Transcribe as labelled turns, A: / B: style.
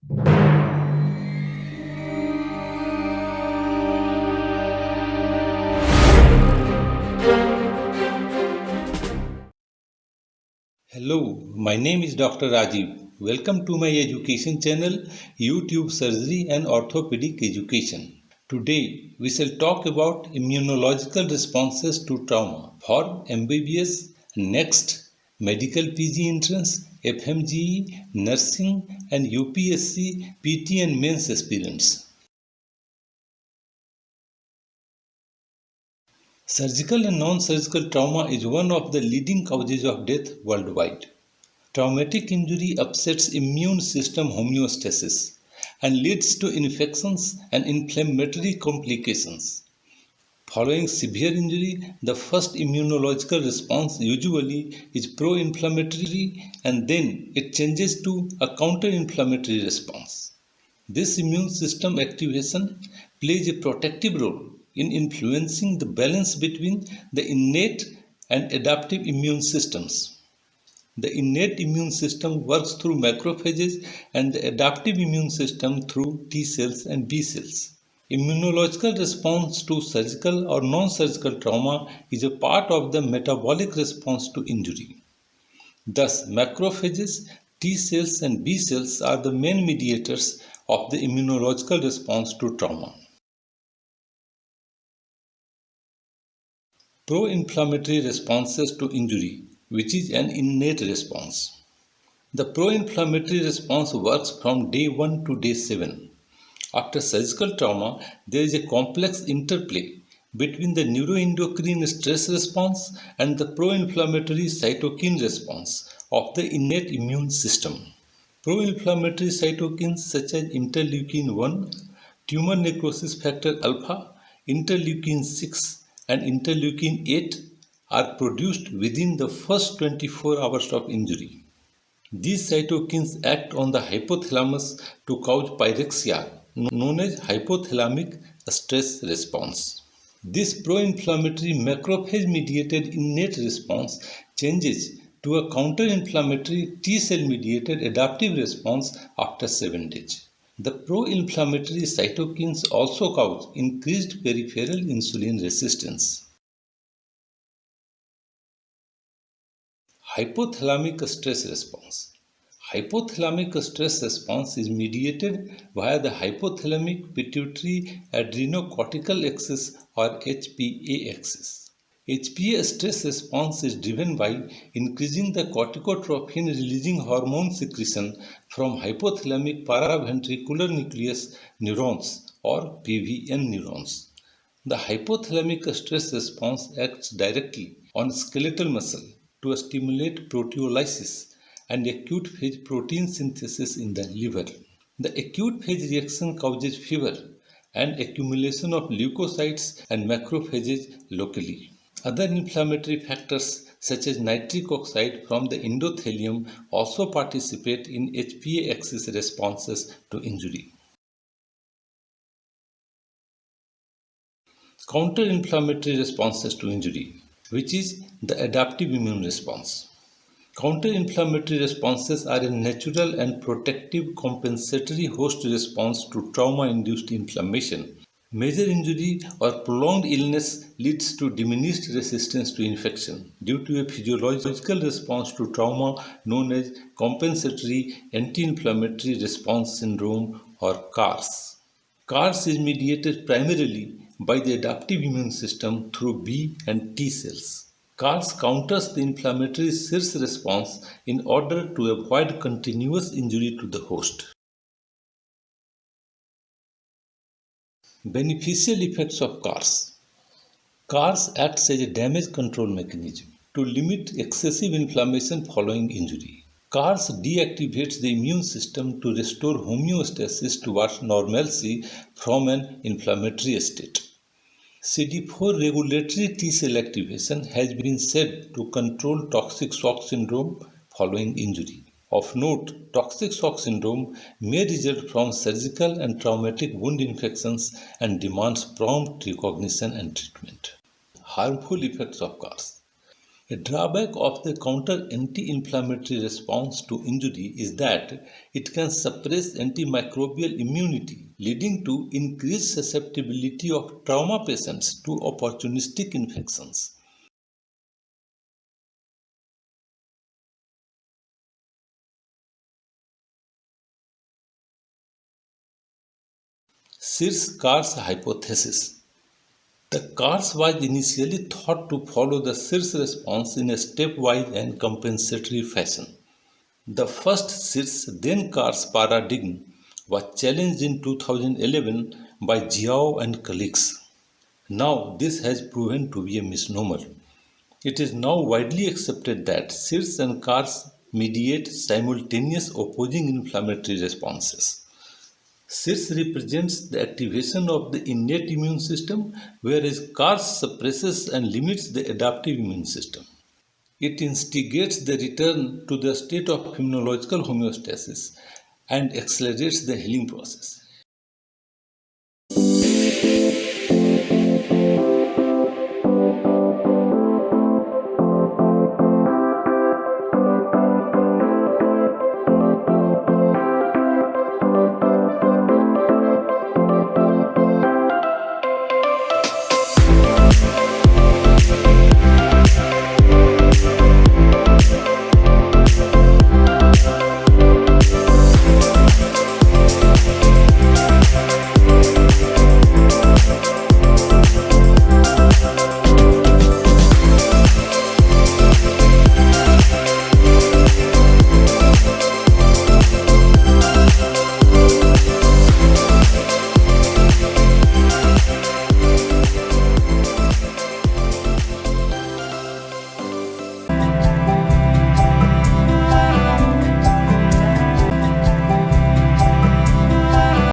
A: Hello, my name is Dr. Rajiv. Welcome to my education channel, YouTube Surgery and Orthopedic Education. Today, we shall talk about immunological responses to trauma for MBBS, NeXT, Medical PG Entrance, FMGE, Nursing, and UPSC, PT and Mains aspirants. Surgical and non-surgical trauma is one of the leading causes of death worldwide. Traumatic injury upsets immune system homeostasis and leads to infections and inflammatory complications. Following severe injury, the first immunological response usually is pro-inflammatory and then it changes to a counter-inflammatory response. This immune system activation plays a protective role in influencing the balance between the innate and adaptive immune systems. The innate immune system works through macrophages and the adaptive immune system through T cells and B cells. Immunological response to surgical or non-surgical trauma is a part of the metabolic response to injury. Thus, macrophages, T cells and B cells are the main mediators of the immunological response to trauma. Pro-inflammatory responses to injury, which is an innate response. The pro-inflammatory response works from day 1 to day 7. After surgical trauma, there is a complex interplay between the neuroendocrine stress response and the pro-inflammatory cytokine response of the innate immune system. Pro-inflammatory cytokines such as interleukin-1, tumor necrosis factor alpha, interleukin-6 and interleukin-8 are produced within the first 24 hours of injury. These cytokines act on the hypothalamus to cause pyrexia, known as hypothalamic stress response. This pro-inflammatory macrophage-mediated innate response changes to a counter-inflammatory T-cell-mediated adaptive response after 7 days. The pro-inflammatory cytokines also cause increased peripheral insulin resistance. Hypothalamic stress response. Hypothalamic stress response is mediated via the hypothalamic pituitary adrenocortical axis or HPA axis. HPA stress response is driven by increasing the corticotrophin releasing hormone secretion from hypothalamic paraventricular nucleus neurons or PVN neurons. The hypothalamic stress response acts directly on skeletal muscle to stimulate proteolysis and acute phase protein synthesis in the liver. The acute phase reaction causes fever and accumulation of leukocytes and macrophages locally. Other inflammatory factors such as nitric oxide from the endothelium also participate in HPA axis responses to injury. Counter-inflammatory responses to injury, which is the adaptive immune response. Counter-inflammatory responses are a natural and protective compensatory host response to trauma-induced inflammation. Major injury or prolonged illness leads to diminished resistance to infection due to a physiological response to trauma known as compensatory anti-inflammatory response syndrome or CARS. CARS is mediated primarily by the adaptive immune system through B and T cells. CARS counters the inflammatory SIRS response in order to avoid continuous injury to the host. Beneficial effects of CARS. CARS acts as a damage control mechanism to limit excessive inflammation following injury. CARS deactivates the immune system to restore homeostasis towards normalcy from an inflammatory state. CD4 regulatory T cell activation has been said to control toxic shock syndrome following injury. Of note, toxic shock syndrome may result from surgical and traumatic wound infections and demands prompt recognition and treatment. Harmful effects of CARS. A drawback of the counter-anti-inflammatory response to injury is that it can suppress antimicrobial immunity, leading to increased susceptibility of trauma patients to opportunistic infections. Sears-Kars hypothesis. The Kars was initially thought to follow the Sears response in a stepwise and compensatory fashion. The first Sears then Kars paradigm was challenged in 2011 by Jiao and colleagues. Now, this has proven to be a misnomer. It is now widely accepted that Sears and Kars mediate simultaneous opposing inflammatory responses. Sears represents the activation of the innate immune system, whereas Kars suppresses and limits the adaptive immune system. It instigates the return to the state of immunological homeostasis and accelerates the healing process.